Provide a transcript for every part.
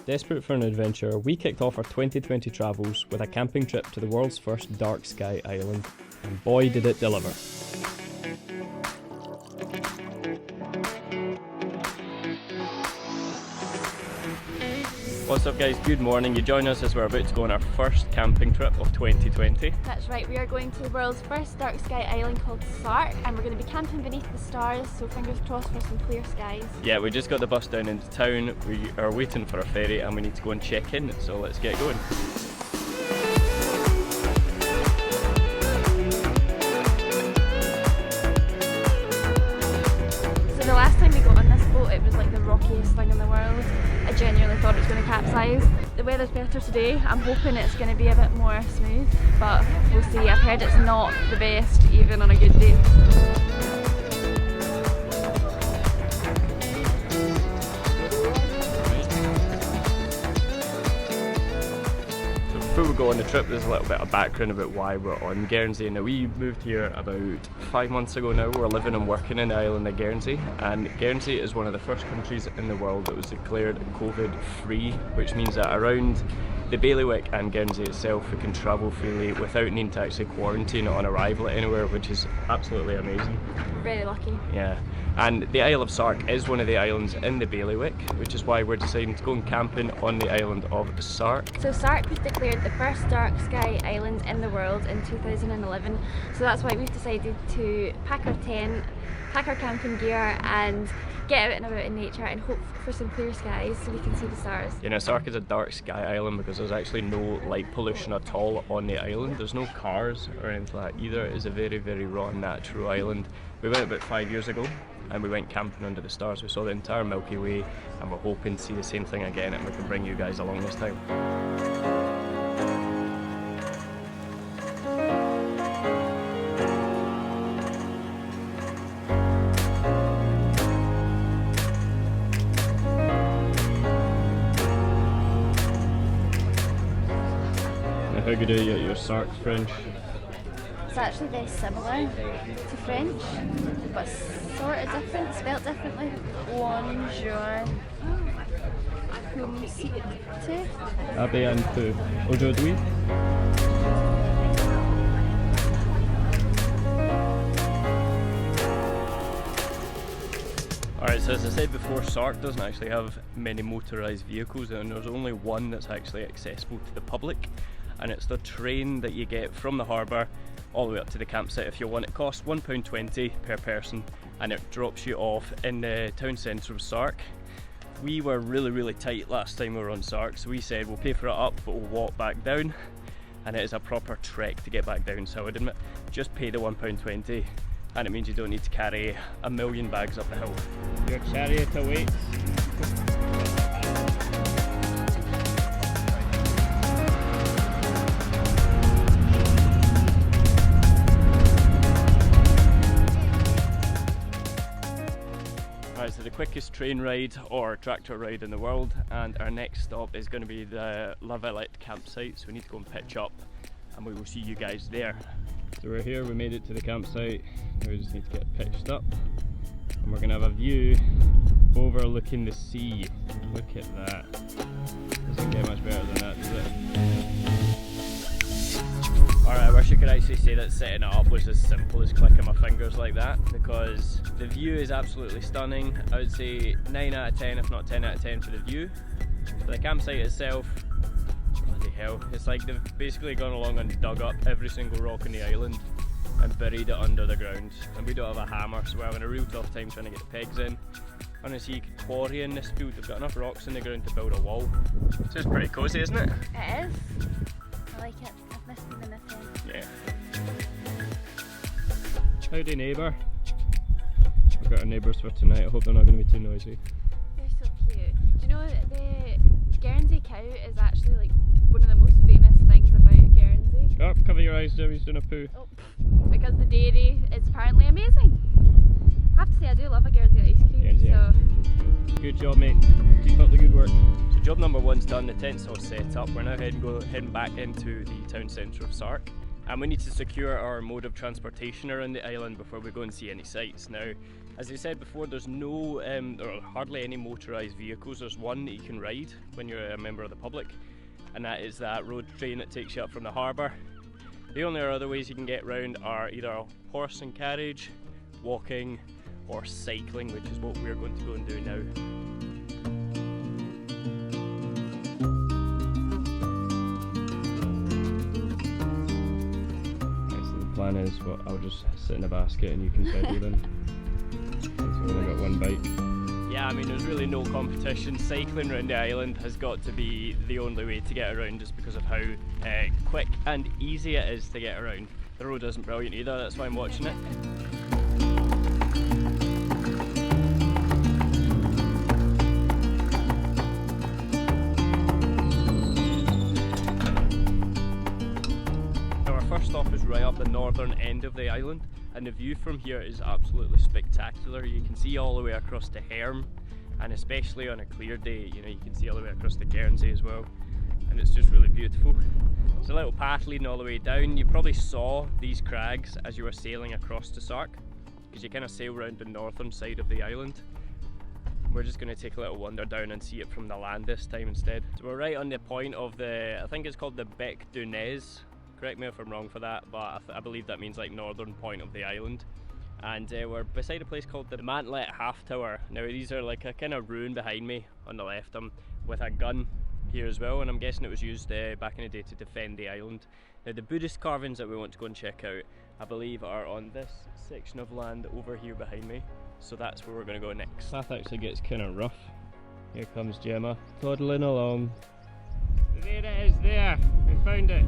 Desperate for an adventure, we kicked off our 2020 travels with a camping trip to the world's first dark sky island, and boy did it deliver. What's up guys, good morning. You join us as we're about to go on our first camping trip of 2020. That's right, we are going to the world's first dark sky island called Sark, and we're going to be camping beneath the stars, so fingers crossed for some clear skies. Yeah, we just got the bus down into town, we are waiting for a ferry and we need to go and check in, so let's get going. So the last time we got on this boat, it was like the rockiest thing in the world. I genuinely thought it was going to capsize. The weather's better today. I'm hoping it's going to be a bit more smooth, but we'll see. I've heard it's not the best even on a good day. Before we go on the trip, there's a little bit of background about why we're on Guernsey. Now, we moved here about 5 months ago now. We're living and working in the island of Guernsey, and Guernsey is one of the first countries in the world that was declared COVID-free, which means that around the Bailiwick and Guernsey itself we can travel freely without needing to actually quarantine on arrival anywhere, which is absolutely amazing. Very lucky. Yeah. And the Isle of Sark is one of the islands in the Bailiwick, which is why we're deciding to go camping on the island of Sark. So Sark was declared the first dark sky island in the world in 2011, so that's why we've decided to pack our tent, pack our camping gear and get out and about in nature and hope for some clear skies so we can see the stars. You know, Sark is a dark sky island because there's actually no light pollution at all on the island. There's no cars or anything like that either. It is a very, very raw natural island. We went about 5 years ago and we went camping under the stars. We saw the entire Milky Way and we're hoping to see the same thing again, and we can bring you guys along this time. How good are you at your Sark French? It's actually very similar to French, but sort of different, spelled differently. Bonjour. Comme si tu? Abientôt. Aujourd'hui? Alright, so as I said before, Sark doesn't actually have many motorised vehicles, and there's only one that's actually accessible to the public, and it's the train that you get from the harbour all the way up to the campsite if you want. It costs £1.20 per person and it drops you off in the town centre of Sark. We were really tight last time we were on Sark, so we said we'll pay for it up but we'll walk back down, and it is a proper trek to get back down, so I would admit just pay the £1.20 and it means you don't need to carry a million bags up the hill. Your chariot awaits. So the quickest train ride or tractor ride in the world, and our next stop is going to be the La Villette campsite, so we need to go and pitch up and we will see you guys there. So we're here, we made it to the campsite, now we just need to get pitched up and we're going to have a view overlooking the sea. Look at that, doesn't get much better than that, does it? Alright, I wish I could actually say that setting it up was as simple as clicking my fingers like that, because the view is absolutely stunning. I would say 9 out of 10, if not 10 out of 10 for the view. For the campsite itself, bloody hell, it's like they've basically gone along and dug up every single rock in the island and buried it under the ground. And we don't have a hammer, so we're having a real tough time trying to get the pegs in. Honestly, you could quarry in this field. They've got enough rocks in the ground to build a wall. So it's pretty cosy, isn't it? It is. I like it. I've missed the tent. Yeah. Howdy neighbour. We've got our neighbours for tonight. I hope they're not going to be too noisy. They're so cute. Do you know that the Guernsey cow is actually like one of the most famous things about Guernsey? Oh, cover your eyes, Debbie's doing a poo. Oh, because the dairy is apparently amazing. I have to say I do love a Guernsey ice cream. Guernsey so. Good job, mate. Keep up the good work. So job number one's done, the tent's all set up. We're now heading back into the town centre of Sark. And we need to secure our mode of transportation around the island before we go and see any sights. Now, As I said before, there's no, there are hardly any motorised vehicles. There's one that you can ride when you're a member of the public, and that is that road train that takes you up from the harbour. The only other ways you can get around are either a horse and carriage, walking, or cycling, which is what we're going to go and do now. Plan is, well, I'll just sit in a basket and you can pedal them. We've only got one bike. Yeah, I mean, there's really no competition. Cycling around the island has got to be the only way to get around, just because of how quick and easy it is to get around. The road isn't brilliant either, that's why I'm watching it. First stop is right up the northern end of the island, and the view from here is absolutely spectacular. You can see all the way across to Henge, and especially on a clear day, you know, you can see all the way across to Guernsey as well, and it's just really beautiful. There's a little path leading all the way down. You probably saw these crags as you were sailing across to Sark, because you kind of sail around the northern side of the island. We're just going to take a little wander down and see it from the land this time instead. So we're right on the point of the, I think it's called the Bec du Nez. Correct me if I'm wrong for that, but I believe that means like northern point of the island. And we're beside a place called the Mantlet Half Tower. Now these are like a kind of ruin behind me on the left. I'm with a gun here as well, and I'm guessing it was used back in the day to defend the island. Now the Buddhist carvings that we want to go and check out, I believe, are on this section of land over here behind me. So that's where we're going to go next. Path actually gets kind of rough. Here comes Gemma, toddling along. There it is, there! We found it!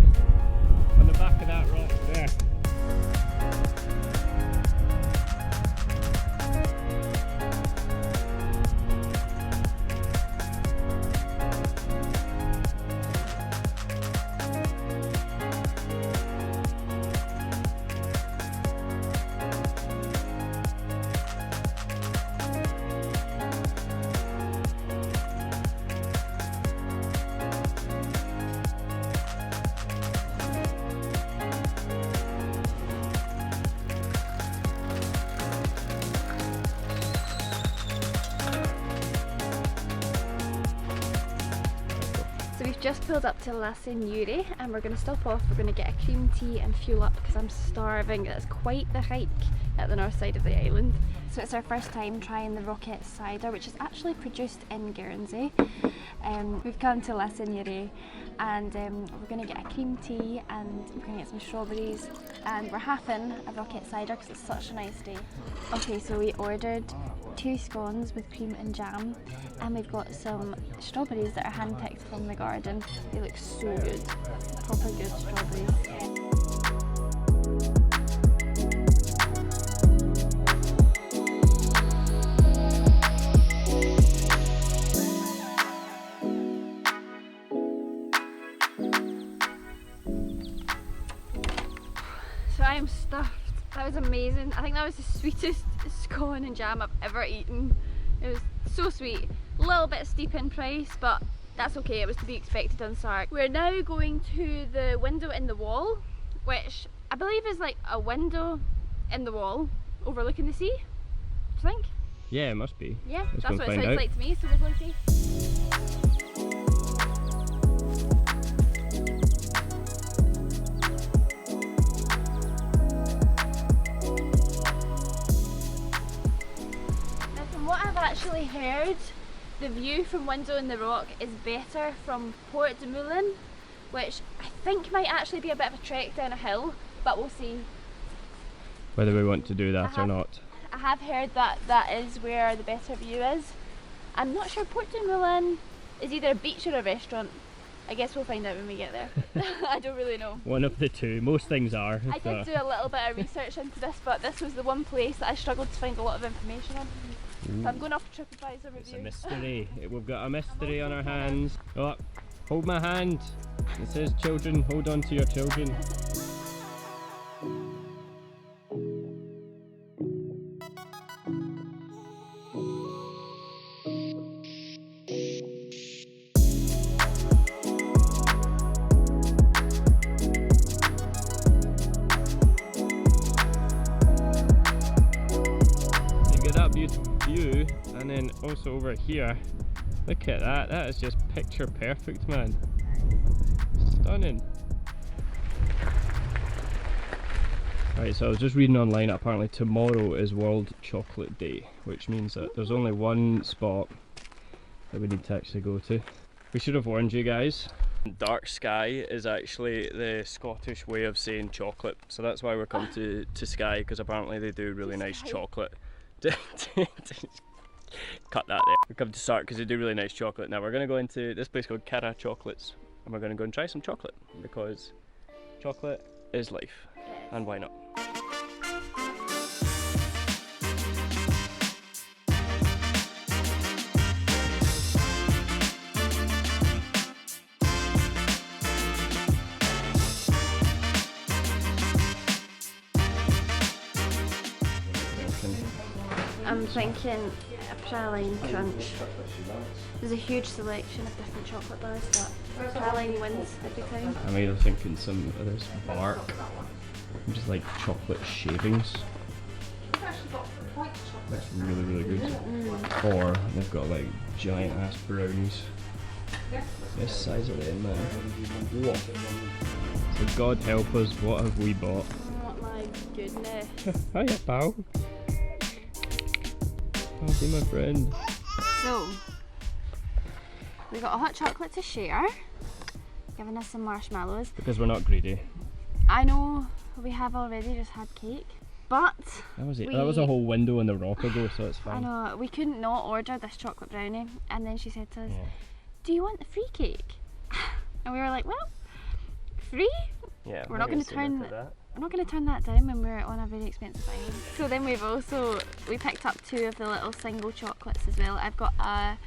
On the back of that rock there. Just pulled up to La Sejour and we're going to stop off. We're going to get a cream tea and fuel up because I'm starving. It's quite the hike at the north side of the island. So it's our first time trying the rocket cider, which is actually produced in Guernsey. We've come to La Sejour and we're going to get a cream tea and we're going to get some strawberries, and we're halving a rocket cider because it's such a nice day. Okay, so we ordered 2 scones with cream and jam, and we've got some strawberries that are hand-picked from the garden. They look so good, proper good strawberries. So I am stuffed. That was amazing. I think that was the sweetest scone and jam I've ever eaten. It was so sweet. A little bit steep in price, but that's okay, it was to be expected on Sark. We're now going to the window in the wall, which I believe is like a window in the wall overlooking the sea. Do you think? Yeah, it must be. Yeah, that's what it sounds like to me, so we're going to see. Actually heard the view from Window in the Rock is better from Port de Moulin, which I think might actually be a bit of a trek down a hill, but we'll see whether we want to do that or not. I have heard that that is where the better view is. I'm not sure. Port de Moulin is either a beach or a restaurant. I guess we'll find out when we get there. I don't really know. One of the two. Most things are. I did do a little bit of research into this, but this was the one place that I struggled to find a lot of information on. So I'm going off a TripAdvisor review. It's a mystery. We've got a mystery on our hands. Oh, hold my hand. It says children, hold on to your children. And then also over here, look at that, that is just picture perfect, man. Stunning. Right, so I was just reading online, apparently tomorrow is World Chocolate Day, which means that there's only one spot that we need to actually go to. We should have warned you guys. Dark sky is actually the Scottish way of saying chocolate, so that's why we're come to Skye, because apparently they do really nice chocolate. Cut that there. We come to Sark because they do really nice chocolate. Now we're going to go into this place called Caragh Chocolates, and we're going to go and try some chocolate, because chocolate is life, and why not? I'm thinking a praline crunch. There's a huge selection of different chocolate bars, but praline wins every time. I'm either thinking some of this bark, just like chocolate shavings. That's really, really good. Or they've got like giant ass brownies. This size of them, man. Whoa. So God help us, what have we bought? Oh my goodness. Hiya, pal. Oh, be my friend. So, we got a hot chocolate to share, giving us some marshmallows. Because we're not greedy. I know we have already just had cake, but that was it. That was a whole window in the rock ago, so it's fine. I know, we couldn't not order this chocolate brownie, and then she said to us, yeah. Do you want the free cake? And we were like, well, free? Yeah, we're not going to turn that down when we're on a very expensive island. So then we picked up 2 of the little single chocolates as well. I've got a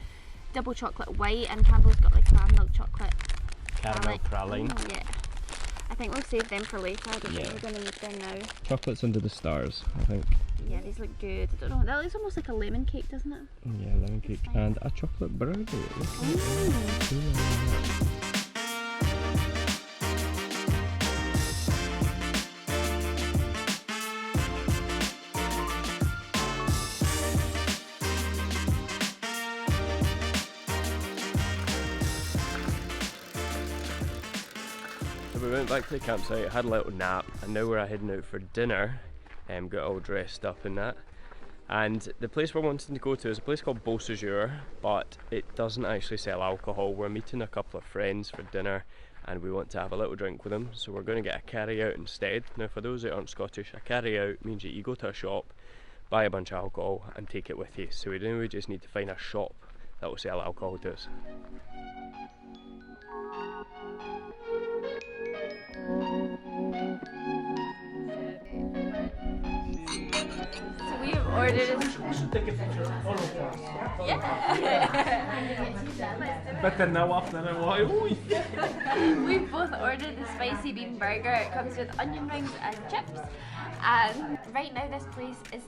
double chocolate white, and Campbell's got like caramel chocolate. Caramel praline. Oh, yeah. I think we'll save them for later. I don't think we're going to need them now. Chocolates under the stars, I think. Yeah, these look good. I don't know. That looks almost like a lemon cake, doesn't it? Yeah, lemon cake and a chocolate brownie. We went back to the campsite, had a little nap, and now we're heading out for dinner. Got all dressed up in that. And the place we're wanting to go to is a place called Beau, Sejour, but it doesn't actually sell alcohol. We're meeting a couple of friends for dinner, and we want to have a little drink with them, so we're going to get a carry out instead. Now, for those that aren't Scottish, a carry out means that you go to a shop, buy a bunch of alcohol, and take it with you. So we just need to find a shop that will sell alcohol to us. So we've ordered Better now after a while. We've both ordered the spicy bean burger. It comes with onion rings and chips. And right now this place is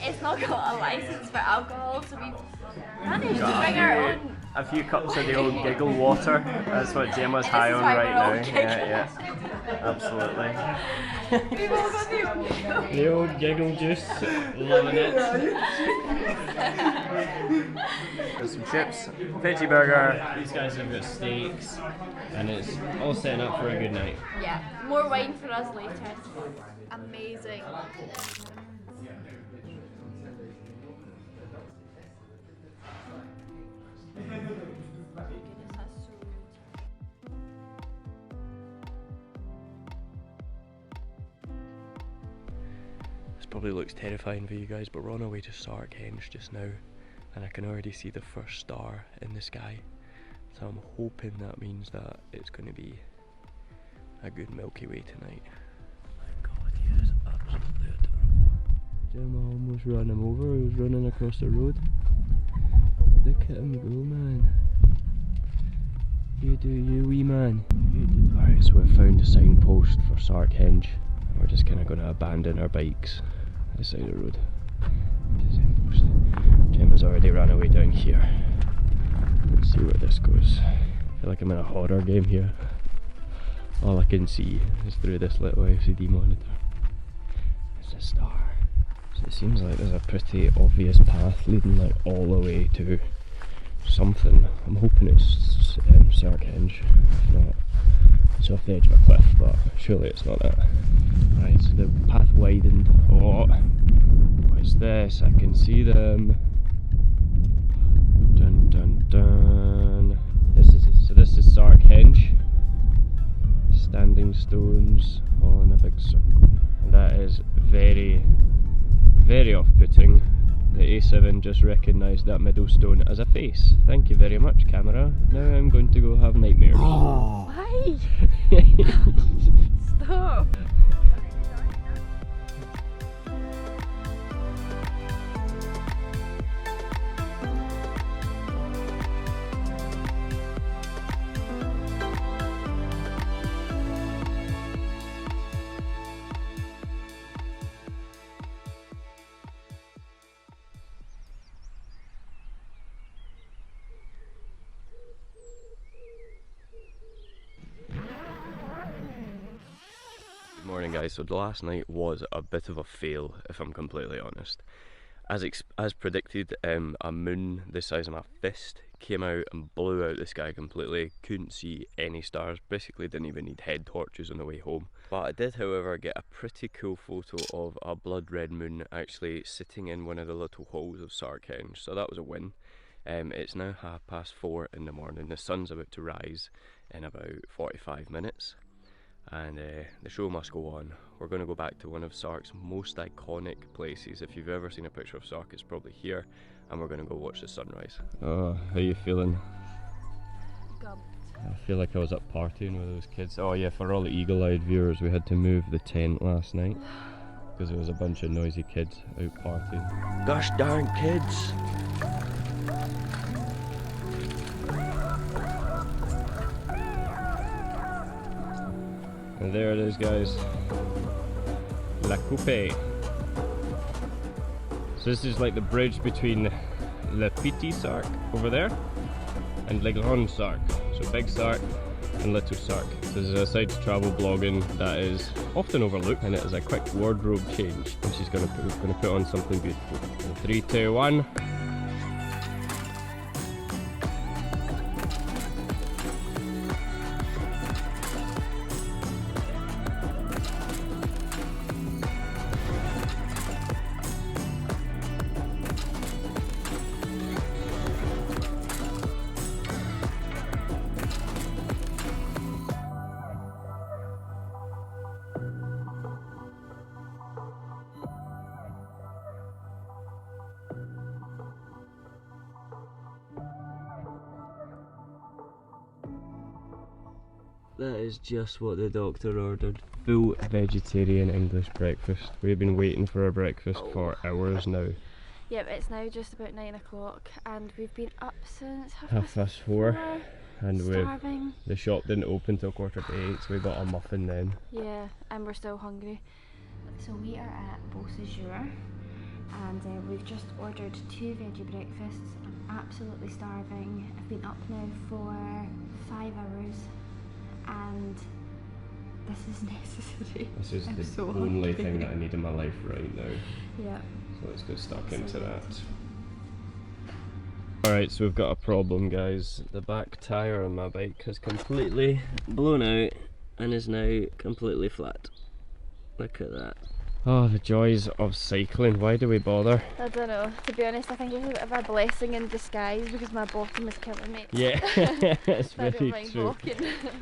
it's not got a license for alcohol, so we've managed to bring our own. A few cups of the old giggle water. That's what Gemma's high on right now. Yeah, absolutely. We've all got the old giggle. The old giggle juice, loving it. There's some chips, veggie burger. These guys have got steaks, and it's all setting up for a good night. Yeah, more wine for us later. Amazing. This probably looks terrifying for you guys, but we're on our way to Sark, Henge just now, and I can already see the first star in the sky. So I'm hoping that means that it's going to be a good Milky Way tonight. My God, he is absolutely adorable. Gemma almost ran him over. He was running across the road. Look at him go, man. You do you, wee man. You do. Alright, so we've found a signpost for Sark Henge. And we're just kind of going to abandon our bikes at the side of the road. Gemma's already ran away down here. Let's see where this goes. I feel like I'm in a horror game here. All I can see is through this little LCD monitor. It's a star. So it seems like there's a pretty obvious path leading like all the way to something. I'm hoping it's Sark Henge. If not, it's off the edge of a cliff, but surely it's not that. Right, so the path widened. Oh, what's this? I can see them. Dun dun dun. This is Sark Henge. Standing stones all in a big circle. And that is very, very off-putting. The A7 just recognised that middle stone as a face. Thank you very much, camera. Now I'm going to go have nightmares. Why? Stop. Morning guys, so the last night was a bit of a fail if I'm completely honest. As predicted, a moon the size of my fist came out and blew out the sky completely. Couldn't see any stars, basically didn't even need head torches on the way home. But I did however get a pretty cool photo of a blood red moon actually sitting in one of the little holes of Sark Henge, so that was a win. It's now 4:30 in the morning, the sun's about to rise in about 45 minutes. And the show must go on. We're going to go back to one of Sark's most iconic places. If you've ever seen a picture of Sark, it's probably here, and we're going to go watch the sunrise. Oh, how you feeling? Gubbed. I feel like I was up partying with those kids. Oh yeah, for all the eagle-eyed viewers, we had to move the tent last night because there was a bunch of noisy kids out partying. Gosh darn kids! And there it is guys, La Coupee. So this is like the bridge between Le Petit Sark over there and Le Grand Sark. So Big Sark and Little Sark. So there's a side to travel blogging that is often overlooked, and it is a quick wardrobe change. And she's going to put on something beautiful. So 3, 2, 1. That is just what the doctor ordered. Full vegetarian English breakfast. We've been waiting for our breakfast for hours now. Yep, it's now just about 9 o'clock and we've been up since half past 4. And starving. The shop didn't open till 7:45, so we got a muffin then. Yeah, and we're still hungry. So we are at Beau Sejour and we've just ordered 2 veggie breakfasts. I'm absolutely starving. I've been up now for 5 hours. And this is necessary. This is I'm the so only hungry. thing that I need in my life right now. Yeah. So let's get stuck So into good. that. Alright, so we've got a problem guys. The back tyre on my bike has completely blown out and is now completely flat. Look at that. Oh, the joys of cycling. Why do we bother? I don't know. To be honest, I think it's a bit of a blessing in disguise because my bottom is killing me. Yeah, it's I don't very mind true. walking.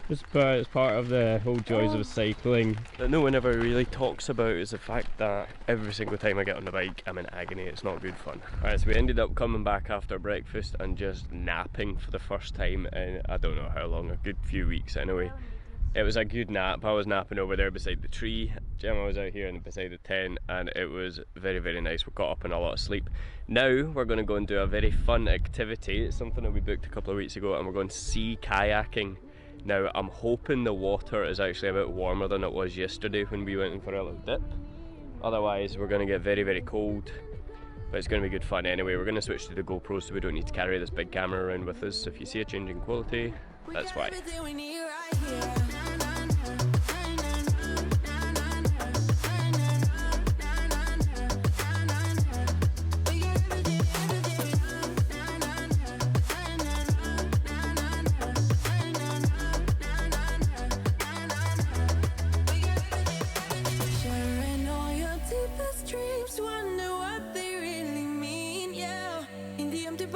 It's part of the whole joys of cycling that no one ever really talks about is the fact that every single time I get on the bike I'm in agony. It's not good fun. Alright, so we ended up coming back after breakfast and just napping for the first time in I don't know how long, a good few weeks anyway. It was a good nap. I was napping over there beside the tree. Gemma was out here and beside the tent, and it was very, very nice. We got up in a lot of sleep. Now we're going to go and do a very fun activity. It's something that we booked a couple of weeks ago, and we're going sea kayaking. Now I'm hoping the water is actually a bit warmer than it was yesterday when we went in for a little dip. Otherwise we're going to get very, very cold. But it's going to be good fun anyway. We're going to switch to the GoPro so we don't need to carry this big camera around with us. So if you see a change in quality, that's why.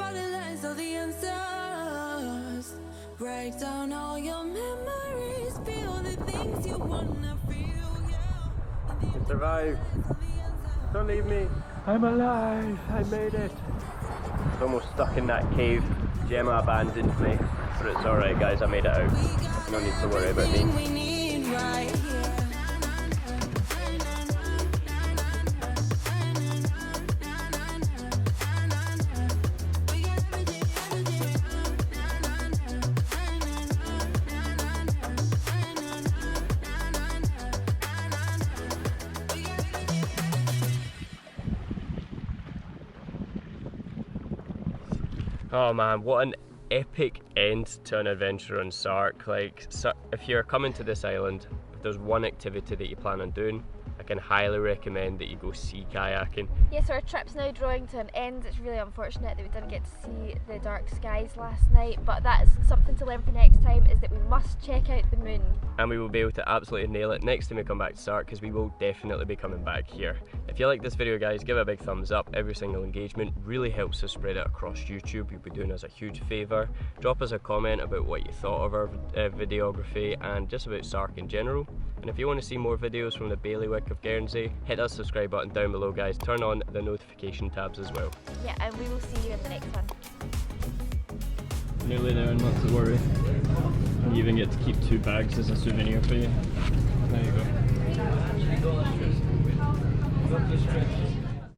all the lies, all the answers. Break down all your memories, feel the things you wanna feel, yeah. You survived. Don't leave me. I'm alive. I made it. I was almost stuck in that cave. Gemma abandoned me, but it's alright guys, I made it out. No need to worry about me. We need right here. Oh man, what an epic end to an adventure on Sark. Like, if you're coming to this island, if there's one activity that you plan on doing, I can highly recommend that you go sea kayaking. Yes, so our trip's now drawing to an end. It's really unfortunate that we didn't get to see the dark skies last night, but that's something to learn for next time, is that we must check out the moon. And we will be able to absolutely nail it next time we come back to Sark, because we will definitely be coming back here. If you like this video guys, give it a big thumbs up. Every single engagement really helps us spread it across YouTube. You'll be doing us a huge favour. Drop us a comment about what you thought of our videography and just about Sark in general. And if you want to see more videos from the Bailiwick of Guernsey, hit that subscribe button down below guys. Turn on the notification tabs as well. Yeah, and we will see you in the next one. Nearly there, not to worry. You even get to keep 2 bags as a souvenir for you. There you go.